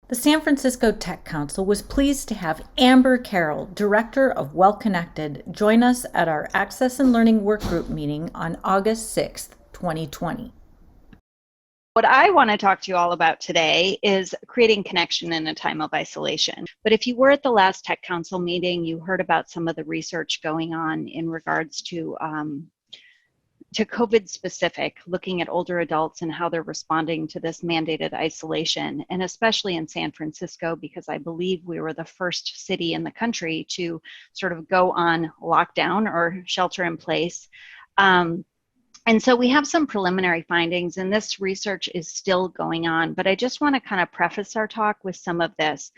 The San Francisco Tech Council was pleased to have Amber Carroll, Director of Well Connected, join us at our Access and Learning Workgroup meeting on August 6th, 2020. What I want to talk to you all about today is creating connection in a time of isolation. But if you were at the last Tech Council meeting, you heard about some of the research going on in regards to COVID specific, looking at older adults and how they're responding to this mandated isolation, and especially in San Francisco, because I believe we were the first city in the country to sort of go on lockdown or shelter in place. And so we have some preliminary findings, and this research is still going on, but I just want to kind of preface our talk with some of this.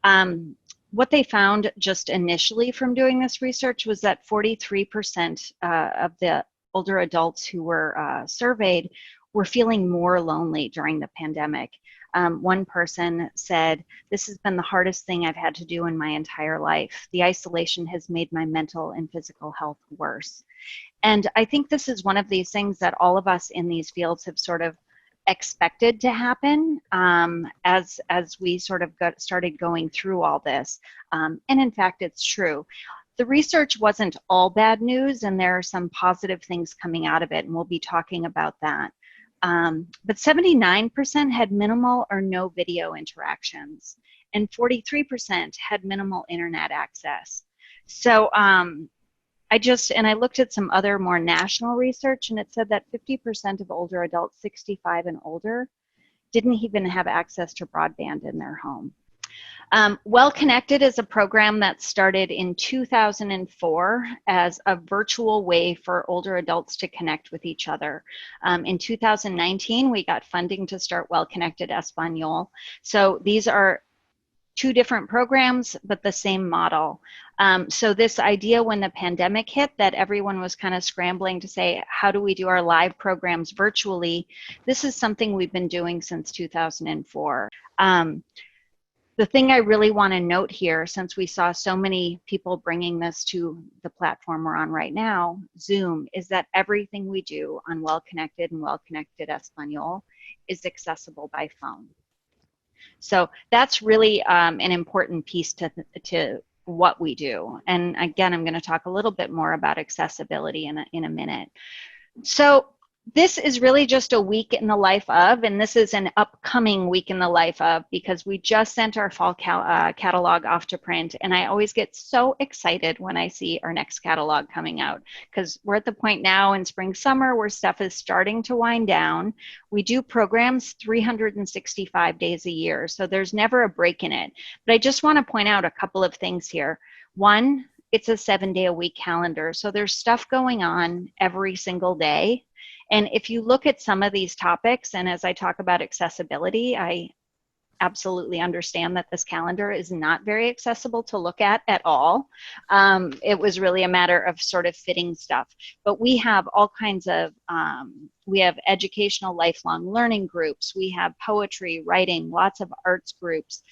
What they found just initially from doing this research was that 43% of the older adults who were surveyed were feeling more lonely during the pandemic. One person said, "This has been the hardest thing I've had to do in my entire life. The isolation has made my mental and physical health worse." And I think this is one of these things that all of us in these fields have sort of expected to happen as we sort of started going through all this. And in fact, it's true. The research wasn't all bad news, and there are some positive things coming out of it, and we'll be talking about that. But 79% had minimal or no video interactions, and 43% had minimal internet access. So I looked at some other more national research, and it said that 50% of older adults 65 and older didn't even have access to broadband in their home. Well Connected is a program that started in 2004 as a virtual way for older adults to connect with each other. In 2019, we got funding to start Well Connected Espanol. So these are two different programs, but the same model. So this idea when the pandemic hit that everyone was kind of scrambling to say, how do we do our live programs virtually? This is something we've been doing since 2004. The thing I really want to note here, since we saw so many people bringing this to the platform we're on right now, Zoom, is that everything we do on Well Connected and Well Connected Espanol is accessible by phone. So that's really an important piece to what we do. And again, I'm going to talk a little bit more about accessibility in a minute. So this is really just a week in the life of, and this is an upcoming week in the life of, because we just sent our fall catalog off to print, and I always get so excited when I see our next catalog coming out, because we're at the point now in spring, summer where stuff is starting to wind down. We do programs 365 days a year, so there's never a break in it. But I just want to point out a couple of things here. One, it's a 7-day-a-week calendar, so there's stuff going on every single day. And if you look at some of these topics, and as I talk about accessibility, I absolutely understand that this calendar is not very accessible to look at all. It was really a matter of sort of fitting stuff. But we have all kinds of, we have educational lifelong learning groups, we have poetry, writing, lots of arts groups,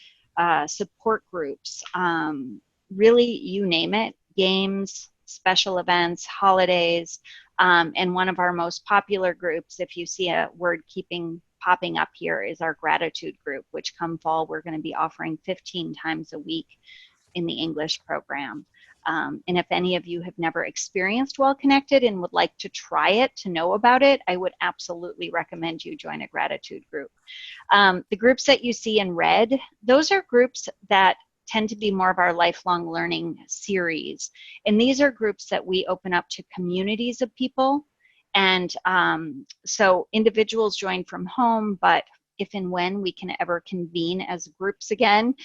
support groups, really you name it, games, special events, holidays. And one of our most popular groups, if you see a word keeping popping up here, is our gratitude group, which come fall, we're going to be offering 15 times a week in the English program. And if any of you have never experienced Well Connected and would like to try it, to know about it, I would absolutely recommend you join a gratitude group. The groups that you see in red, those are groups that tend to be more of our lifelong learning series. And these are groups that we open up to communities of people. And so individuals join from home, but if and when we can ever convene as groups again,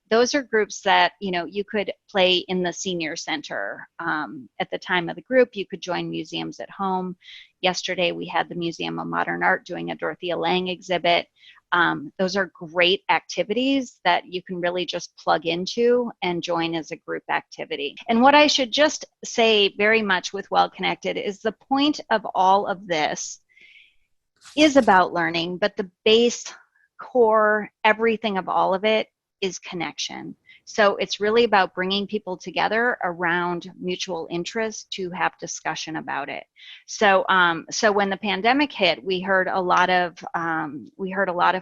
those are groups that, you know, you could play in the senior center. At the time of the group, you could join museums at home. Yesterday, we had the Museum of Modern Art doing a Dorothea Lange exhibit. Those are great activities that you can really just plug into and join as a group activity. And what I should just say very much with Well Connected is the point of all of this is about learning, but the base core, everything of all of it is connection. So it's really about bringing people together around mutual interest to have discussion about it. So, so when the pandemic hit, we heard a lot of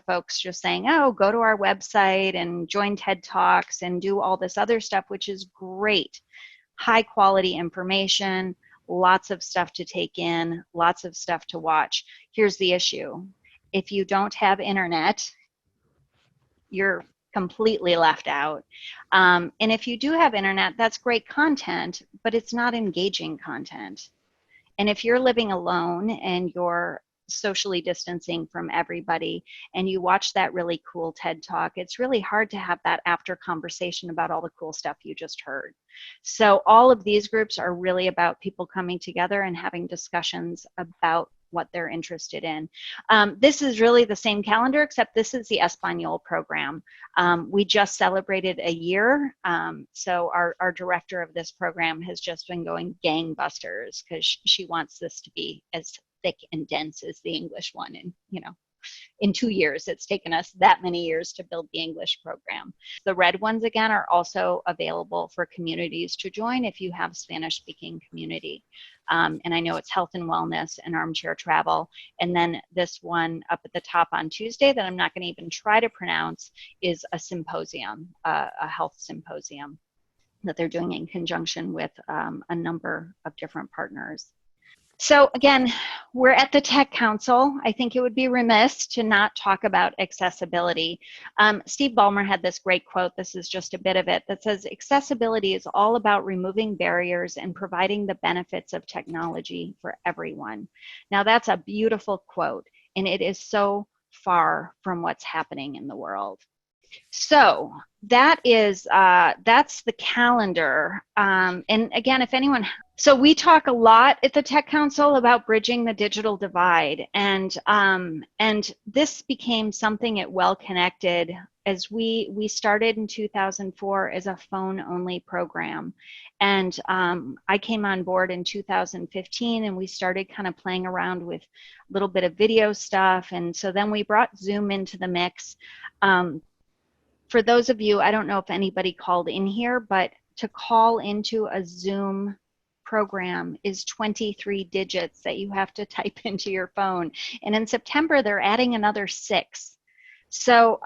folks just saying, "Oh, go to our website and join TED Talks and do all this other stuff," which is great, high quality information, lots of stuff to take in, lots of stuff to watch. Here's the issue: if you don't have internet, you're completely left out. And if you do have internet, that's great content, but it's not engaging content. And if you're living alone and you're socially distancing from everybody and you watch that really cool TED Talk, it's really hard to have that after conversation about all the cool stuff you just heard. So all of these groups are really about people coming together and having discussions about what they're interested in. This is really the same calendar, except this is the Espanol program. We just celebrated a year. So our director of this program has just been going gangbusters because she wants this to be as thick and dense as the English one. And, in 2 years, it's taken us that many years to build the English program. The red ones, again, are also available for communities to join if you have Spanish-speaking community. And I know it's health and wellness and armchair travel. And then this one up at the top on Tuesday that I'm not going to even try to pronounce is a symposium, a health symposium that they're doing in conjunction with a number of different partners. So again, we're at the Tech Council. I think it would be remiss to not talk about accessibility. Steve Ballmer had this great quote, this is just a bit of it, that says, "Accessibility is all about removing barriers and providing the benefits of technology for everyone." Now that's a beautiful quote, and it is so far from what's happening in the world. So that's the calendar. And again, if anyone, so we talk a lot at the Tech Council about bridging the digital divide, and this became something at Well Connected as we started in 2004 as a phone-only program, and I came on board in 2015, and we started kind of playing around with a little bit of video stuff, and so then we brought Zoom into the mix. For those of you, I don't know if anybody called in here, but to call into a Zoom program is 23 digits that you have to type into your phone. And in September, they're adding another 6. So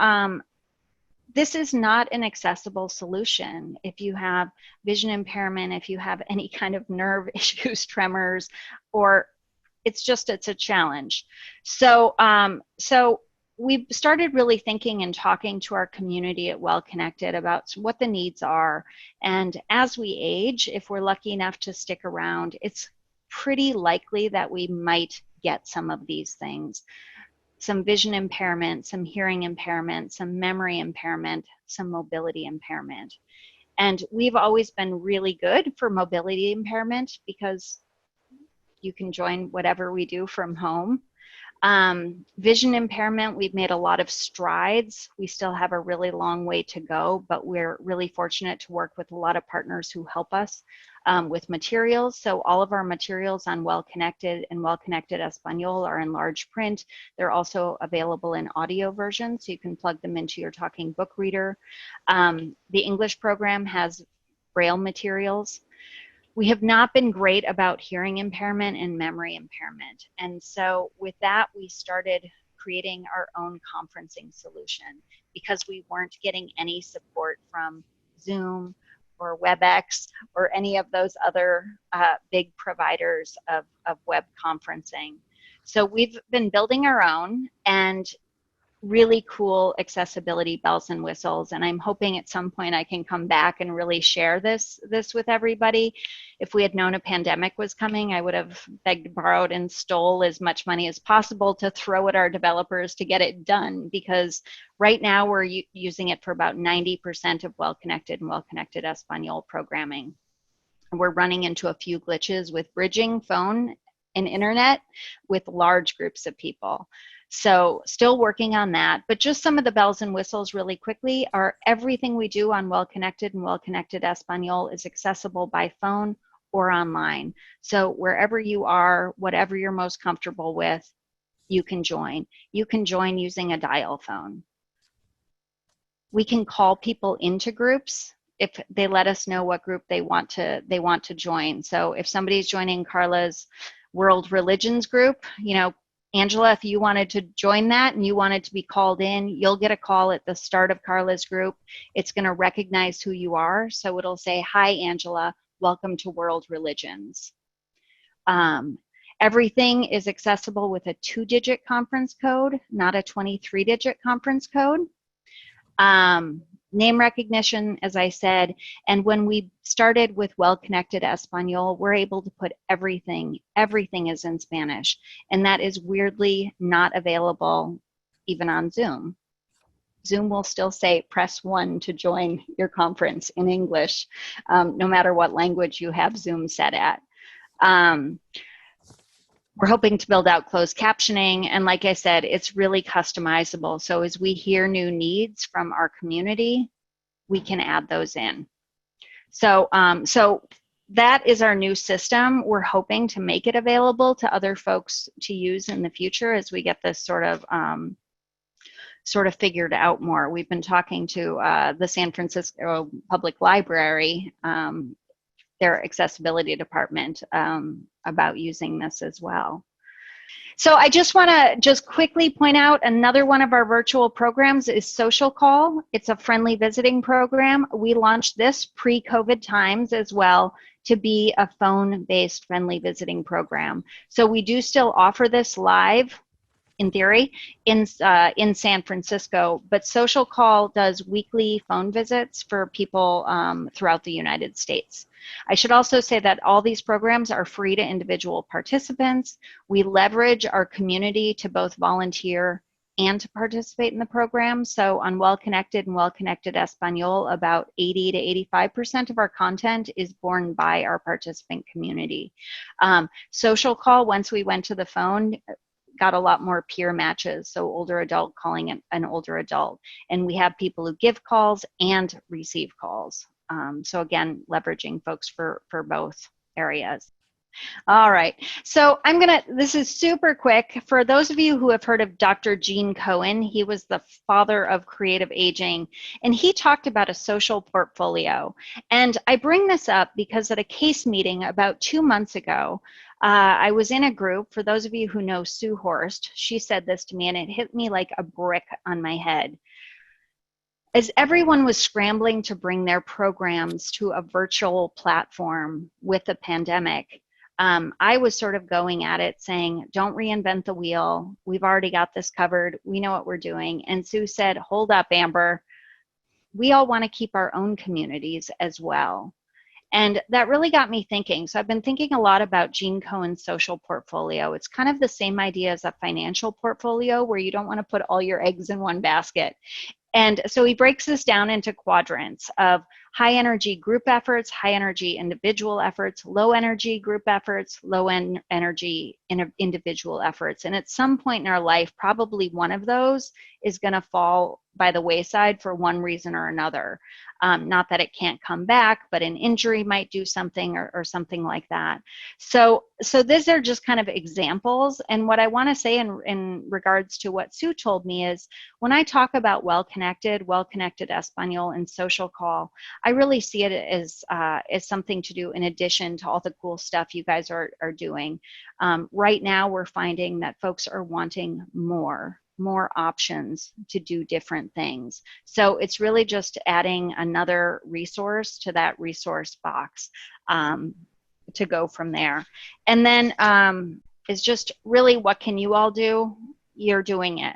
this is not an accessible solution. If you have vision impairment, if you have any kind of nerve issues, tremors, or it's a challenge. So, we started really thinking and talking to our community at Well Connected about what the needs are. And as we age, if we're lucky enough to stick around, it's pretty likely that we might get some of these things. Some vision impairment, some hearing impairment, some memory impairment, some mobility impairment. And we've always been really good for mobility impairment because you can join whatever we do from home. Vision impairment, we've made a lot of strides. We still have a really long way to go, but we're really fortunate to work with a lot of partners who help us with materials. So all of our materials on Well Connected and Well Connected Espanol are in large print. They're also available in audio version, so you can plug them into your talking book reader. The English program has Braille materials. We have not been great about hearing impairment and memory impairment. And so with that, we started creating our own conferencing solution because we weren't getting any support from Zoom or WebEx or any of those other big providers of web conferencing. So we've been building our own and really cool accessibility bells and whistles, and I'm hoping at some point I can come back and really share this with everybody. If we had known a pandemic was coming, I would have begged, borrowed, and stole as much money as possible to throw at our developers to get it done, because right now we're using it for about 90% of Well Connected and Well Connected Espanol programming. We're running into a few glitches with bridging phone and internet with large groups of people. So still working on that, but just some of the bells and whistles really quickly are everything we do on Well Connected and Well Connected Espanol is accessible by phone or online. So wherever you are, whatever you're most comfortable with, you can join. You can join using a dial phone. We can call people into groups if they let us know what group they want to join. So if somebody's joining Carla's World Religions group, Angela, if you wanted to join that and you wanted to be called in, you'll get a call at the start of Carla's group. It's going to recognize who you are. So it'll say, "Hi, Angela, welcome to World Religions." Everything is accessible with a 2-digit conference code, not a 23-digit conference code. Name recognition, as I said, and when we started with Well Connected Espanol, we're able to put everything is in Spanish, and that is weirdly not available even on Zoom. Zoom will still say press 1 to join your conference in English, no matter what language you have Zoom set at. We're hoping to build out closed captioning, and like I said, it's really customizable. So as we hear new needs from our community, we can add those in. So, that is our new system. We're hoping to make it available to other folks to use in the future as we get this sort of figured out more. We've been talking to the San Francisco Public Library, their accessibility department, about using this as well. So I just want to quickly point out another one of our virtual programs is Social Call. It's a friendly visiting program. We launched this pre-COVID times as well to be a phone-based friendly visiting program. So we do still offer this live, in theory, in San Francisco, but Social Call does weekly phone visits for people throughout the United States. I should also say that all these programs are free to individual participants. We leverage our community to both volunteer and to participate in the program. So on Well Connected and Well Connected Espanol, about 80 to 85% of our content is borne by our participant community. Social Call, once we went to the phone, got a lot more peer matches, so older adult calling an older adult. And we have people who give calls and receive calls. So again, leveraging folks for both areas. All right, so this is super quick. For those of you who have heard of Dr. Gene Cohen, he was the father of creative aging, and he talked about a social portfolio. And I bring this up because at a case meeting about 2 months ago, I was in a group. For those of you who know Sue Horst, she said this to me and it hit me like a brick on my head. As everyone was scrambling to bring their programs to a virtual platform with the pandemic, I was sort of going at it saying, don't reinvent the wheel. We've already got this covered. We know what we're doing. And Sue said, hold up, Amber. We all want to keep our own communities as well. And that really got me thinking. So I've been thinking a lot about Gene Cohen's social portfolio. It's kind of the same idea as a financial portfolio where you don't want to put all your eggs in one basket. And so he breaks this down into quadrants of high energy group efforts, high energy individual efforts, low energy group efforts, low energy individual efforts. And at some point in our life, probably one of those is going to fall by the wayside for one reason or another. Not that it can't come back, but an injury might do something or something like that. So these are just kind of examples. And what I want to say in regards to what Sue told me is when I talk about Well Connected Espanol, and Social Call, I really see it as something to do in addition to all the cool stuff you guys are doing. Right now, we're finding that folks are wanting more options to do different things. So it's really just adding another resource to that resource box to go from there. And then is just really what can you all do? You're doing it.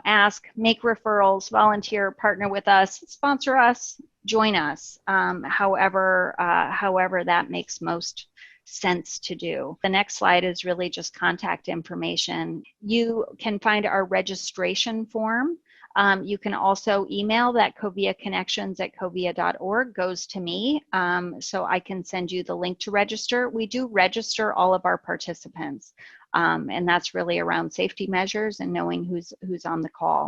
Ask, make referrals, volunteer, partner with us, sponsor us, join us, however that makes most sense to do. The next slide is really just contact information. You can find our registration form. You can also email that coviaconnections@covia.org goes to me, so I can send you the link to register. We do register all of our participants, and that's really around safety measures and knowing who's on the call.